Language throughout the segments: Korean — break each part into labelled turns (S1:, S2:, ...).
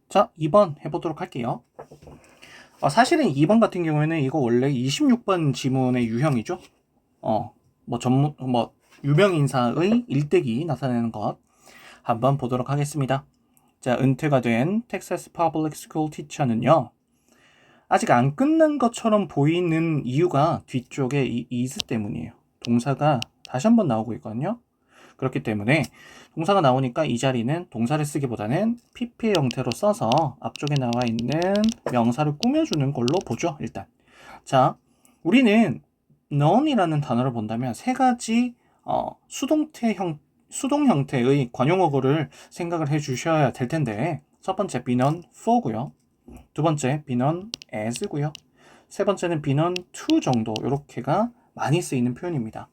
S1: 자, 2번 해보도록 할게요. 사실은 2번 같은 경우에는 이거 원래 26번 지문의 유형이죠. 유명 인사의 일대기 나타내는 것 한번 보도록 하겠습니다. 자, 은퇴가 된 텍사스 퍼블릭 스쿨 티처는요. 아직 안 끝난 것처럼 보이는 이유가 뒤쪽에 이 is 때문이에요. 동사가 다시 한번 나오고 있거든요. 그렇기 때문에 동사가 나오니까 이 자리는 동사를 쓰기보다는 PP의 형태로 써서 앞쪽에 나와 있는 명사를 꾸며주는 걸로 보죠. 일단 자, 우리는 none이라는 단어를 본다면 세 가지 수동 형태의 관용어구를 생각을 해 주셔야 될 텐데, 첫 번째 been on for고요, 두 번째 been on as고요, 세 번째는 been on to 정도, 이렇게가 많이 쓰이는 표현입니다.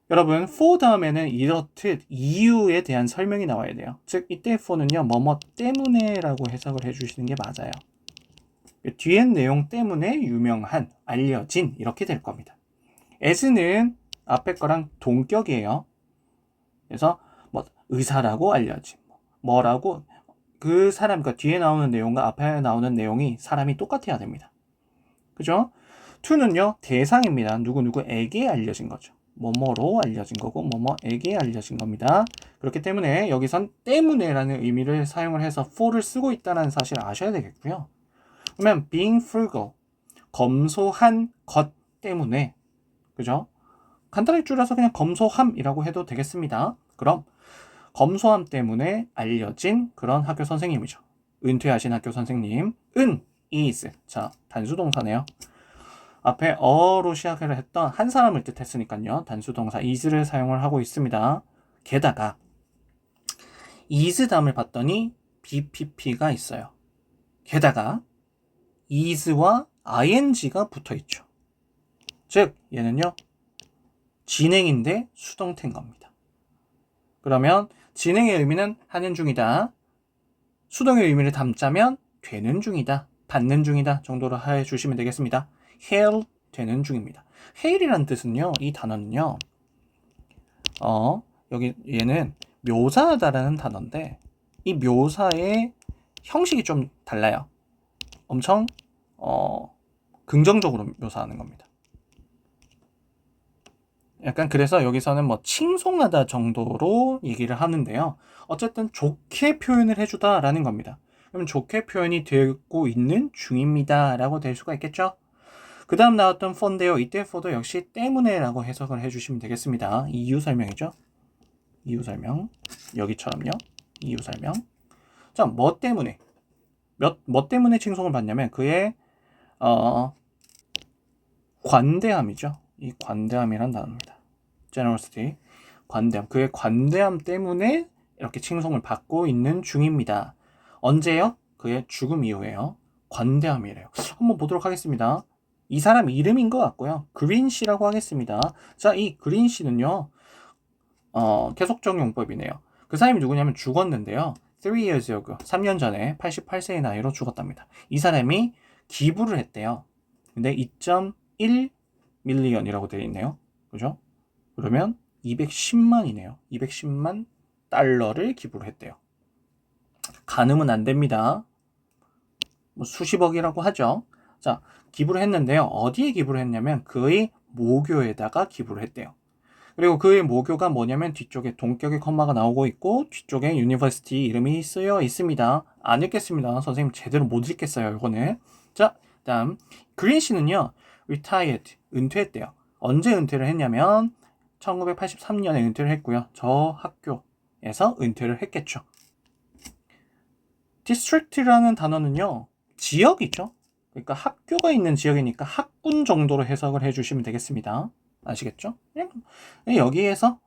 S1: 여러분, for 다음에는 이렇듯 이유에 대한 설명이 나와야 돼요. 즉 이때 for는요, 뭐뭐 때문에라고 해석을 해주시는 게 맞아요. 뒤에 내용 때문에 유명한, 알려진, 이렇게 될 겁니다. as는 앞에 거랑 동격이에요. 그래서 뭐 의사라고 알려진, 뭐라고, 그 사람, 그러니까 뒤에 나오는 내용과 앞에 나오는 내용이 사람이 똑같아야 됩니다. 그죠? to는요, 대상입니다. 누구누구에게 알려진 거죠. 뭐뭐로 알려진 거고 뭐뭐에게 알려진 겁니다. 그렇기 때문에 여기선 때문에라는 의미를 사용을 해서 for를 쓰고 있다는 사실을 아셔야 되겠고요. 그러면 being frugal, 검소한 것 때문에, 그죠? 간단하게 줄여서 그냥 검소함이라고 해도 되겠습니다. 그럼 검소함 때문에 알려진 그런 학교 선생님이죠. 은퇴하신 학교 선생님. 은, is. 자, 단수동사네요. 앞에 어로 시작을 했던 한 사람을 뜻했으니까요. 단수동사 is를 사용을 하고 있습니다. 게다가 is 다음을 봤더니 BPP가 있어요. 게다가 is와 ing가 붙어 있죠. 즉 얘는요, 진행인데 수동태인 겁니다. 그러면 진행의 의미는 하는 중이다, 수동의 의미를 담자면 되는 중이다, 받는 중이다 정도로 해주시면 되겠습니다. hail, 되는 중입니다. hail이라는 뜻은요, 이 단어는요, 여기 얘는 묘사하다라는 단어인데, 이 묘사의 형식이 좀 달라요. 엄청 긍정적으로 묘사하는 겁니다. 약간 그래서 여기서는 뭐 칭송하다 정도로 얘기를 하는데요. 어쨌든 좋게 표현을 해주다라는 겁니다. 그럼 좋게 표현이 되고 있는 중입니다 라고 될 수가 있겠죠. 그 다음 나왔던 for인데요. 이때 for도 역시 때문에 라고 해석을 해주시면 되겠습니다. 이유 설명이죠. 이유 설명. 여기처럼요. 이유 설명. 자, 뭐 때문에? 뭐 때문에 칭송을 받냐면 그의 관대함이죠. 이 관대함이란 단어입니다. generosity, 관대함. 그의 관대함 때문에 이렇게 칭송을 받고 있는 중입니다. 언제요? 그의 죽음 이후에요. 관대함이래요. 한번 보도록 하겠습니다. 이 사람 이름인 것 같고요. 그린 씨라고 하겠습니다. 자, 이 그린 씨는요, 계속적 용법이네요. 그 사람이 누구냐면 죽었는데요. 3 years ago, 3년 전에 88세의 나이로 죽었답니다. 이 사람이 기부를 했대요. 근데 2.1 밀리언이라고 되어 있네요. 그죠? 그러면 210만이네요. 210만 달러를 기부를 했대요. 가늠은 안 됩니다. 뭐 수십억이라고 하죠. 자, 기부를 했는데요. 어디에 기부를 했냐면 그의 모교에다가 기부를 했대요. 그리고 그의 모교가 뭐냐면 뒤쪽에 동격의 컴마가 나오고 있고 뒤쪽에 유니버시티 이름이 쓰여 있습니다. 안 읽겠습니다. 선생님 제대로 못 읽겠어요. 이거는. 자, 다음 그린 씨는요, retired, 은퇴했대요. 언제 은퇴를 했냐면 1983년에 은퇴를 했고요. 저 학교에서 은퇴를 했겠죠. district라는 단어는요, 지역이죠. 그러니까 학교가 있는 지역이니까 학군 정도로 해석을 해주시면 되겠습니다. 아시겠죠? 여기에서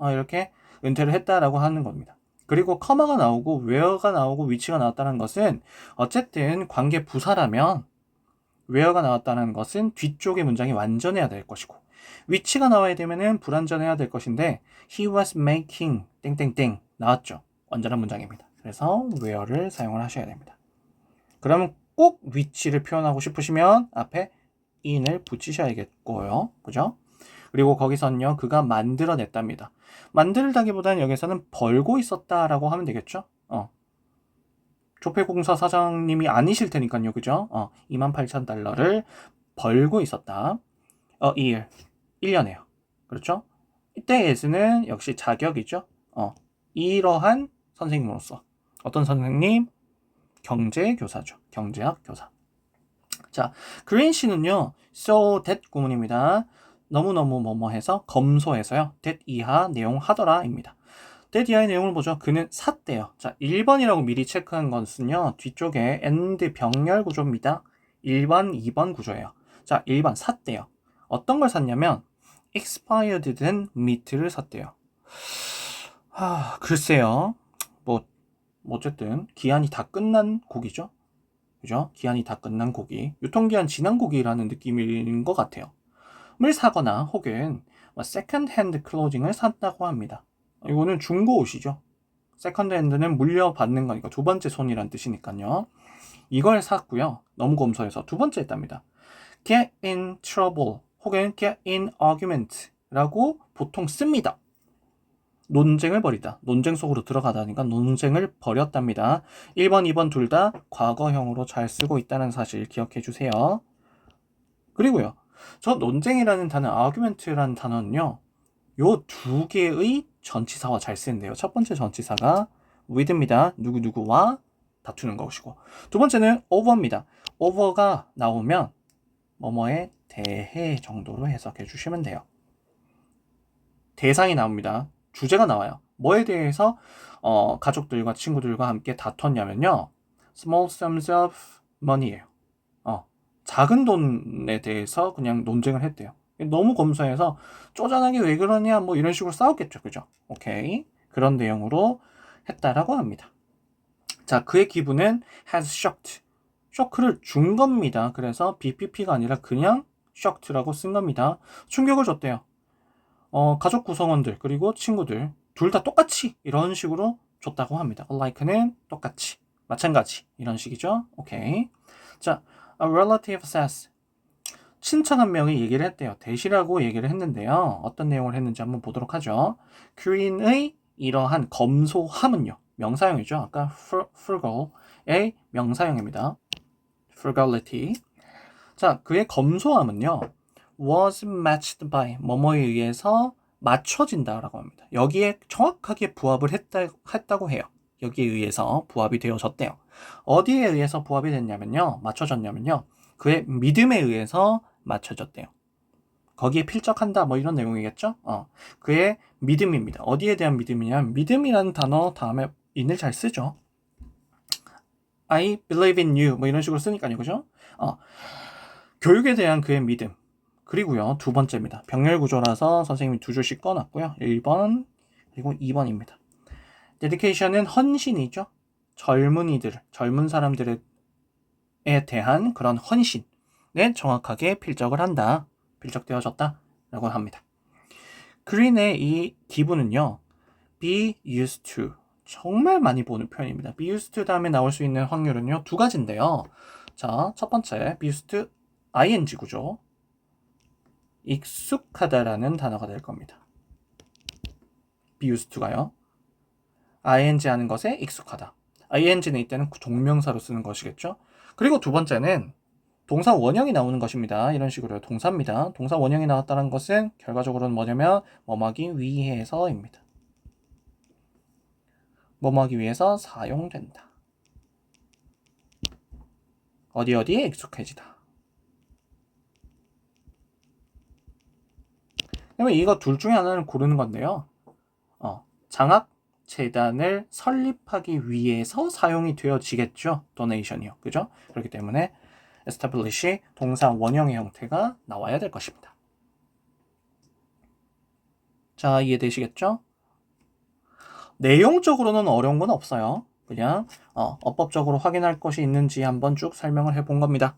S1: 이렇게 은퇴를 했다라고 하는 겁니다. 그리고 커마가 나오고 where가 나오고 위치가 나왔다는 것은 어쨌든 관계 부사라면 where가 나왔다는 것은 뒤쪽의 문장이 완전해야 될 것이고, 위치가 나와야 되면은 불완전해야 될 것인데 he was making 땡땡땡 나왔죠. 완전한 문장입니다. 그래서 where를 사용을 하셔야 됩니다. 그러면 꼭 위치를 표현하고 싶으시면 앞에 in을 붙이셔야겠고요. 그죠? 그리고 거기서는요, 그가 만들어냈답니다. 만들다기보다는 여기서는 벌고 있었다라고 하면 되겠죠? 조폐공사 사장님이 아니실 테니까요. 그죠? 28,000달러를 벌고 있었다. year. 1년에요. 그렇죠? 이때 as는 역시 자격이죠. 이러한 선생님으로서. 어떤 선생님? 경제교사죠. 경제학 교사. 자, 그린 씨는요. so that 구문입니다. 너무너무 뭐뭐해서 검소해서요. that 이하 내용 하더라입니다. that 이하의 내용을 보죠. 그는 샀대요. 자, 1번이라고 미리 체크한 것은요. 뒤쪽에 and 병렬 구조입니다. 1번, 2번 구조예요. 자, 1번 샀대요. 어떤 걸 샀냐면 expired 된 meat를 샀대요. 글쎄요. 뭐 어쨌든 기한이 다 끝난 고기죠. 그죠? 기한이 다 끝난 고기, 유통기한 지난 고기라는 느낌인 것 같아요. 을 사거나 혹은 세컨드 핸드 클로징을 샀다고 합니다. 이거는 중고 옷이죠. 세컨드 핸드는 물려받는 거니까 두 번째 손이란 뜻이니까요. 이걸 샀고요. 너무 검소해서 두 번째 했답니다. get in trouble 혹은 get in argument 라고 보통 씁니다. 논쟁을 벌이다. 논쟁 속으로 들어가다니까 논쟁을 벌였답니다. 1번, 2번 둘 다 과거형으로 잘 쓰고 있다는 사실 기억해 주세요. 그리고요. 저 논쟁이라는 단어, argument라는 단어는요. 요 두 개의 전치사와 잘 쓰는데요. 첫 번째 전치사가 with입니다. 누구누구와 다투는 것이고 두 번째는 over입니다. over가 나오면 뭐뭐에 대해 정도로 해석해 주시면 돼요. 대상이 나옵니다. 주제가 나와요. 뭐에 대해서 가족들과 친구들과 함께 다퉜냐면요. small sums of money예요. 작은 돈에 대해서 그냥 논쟁을 했대요. 너무 검소해서 쪼잔하게 왜 그러냐 뭐 이런 식으로 싸웠겠죠. 그죠? 오케이. 그런 내용으로 했다라고 합니다. 자, 그의 기분은 has shocked. 쇼크를 준 겁니다. 그래서 BPP가 아니라 그냥 shocked라고 쓴 겁니다. 충격을 줬대요. 가족 구성원들 그리고 친구들 둘 다 똑같이 이런 식으로 줬다고 합니다. like는 똑같이, 마찬가지 이런 식이죠. 오케이. 자, a relative says 친척 한 명이 얘기를 했대요. 대시라고 얘기를 했는데요. 어떤 내용을 했는지 한번 보도록 하죠. 퀸의 이러한 검소함은요. 명사형이죠. 아까 frugal의 명사형입니다. frugality. 자, 그의 검소함은요. was matched by 뭐뭐에 의해서 맞춰진다라고 합니다. 여기에 정확하게 부합을 했다고 해요. 여기에 의해서 부합이 되어졌대요. 어디에 의해서 부합이 됐냐면요. 맞춰졌냐면요. 그의 믿음에 의해서 맞춰졌대요. 거기에 필적한다 뭐 이런 내용이겠죠. 그의 믿음입니다. 어디에 대한 믿음이냐면 믿음이라는 단어 다음에 in을 잘 쓰죠. I believe in you 뭐 이런 식으로 쓰니까요. 그죠? 교육에 대한 그의 믿음. 그리고요. 두 번째입니다. 병렬 구조라서 선생님이 두 줄씩 꺼놨고요. 1번 그리고 2번입니다. 데디케이션은 헌신이죠. 젊은 사람들에 대한 그런 헌신에 정확하게 필적을 한다. 필적되어졌다. 라고 합니다. 그린의 이 기분은요. be used to. 정말 많이 보는 표현입니다. be used to 다음에 나올 수 있는 확률은요. 두 가지인데요. 자, 첫 번째 be used to ing 구조. 익숙하다라는 단어가 될 겁니다. be used to가요. ing 하는 것에 익숙하다. ing는 이때는 동명사로 쓰는 것이겠죠. 그리고 두 번째는 동사 원형이 나오는 것입니다. 이런 식으로 동사입니다. 동사 원형이 나왔다는 것은 결과적으로는 뭐냐면 뭐뭐하기 위해서입니다. 뭐뭐하기 위해서 사용된다. 어디에 익숙해지다. 그러면 이거 둘 중에 하나를 고르는 건데요. 장학 재단을 설립하기 위해서 사용이 되어지겠죠. 도네이션이요. 그죠? 그렇기 때문에 establish 동사 원형의 형태가 나와야 될 것입니다. 자, 이해되시겠죠? 내용적으로는 어려운 건 없어요. 그냥 어법적으로 확인할 것이 있는지 한번 쭉 설명을 해본 겁니다.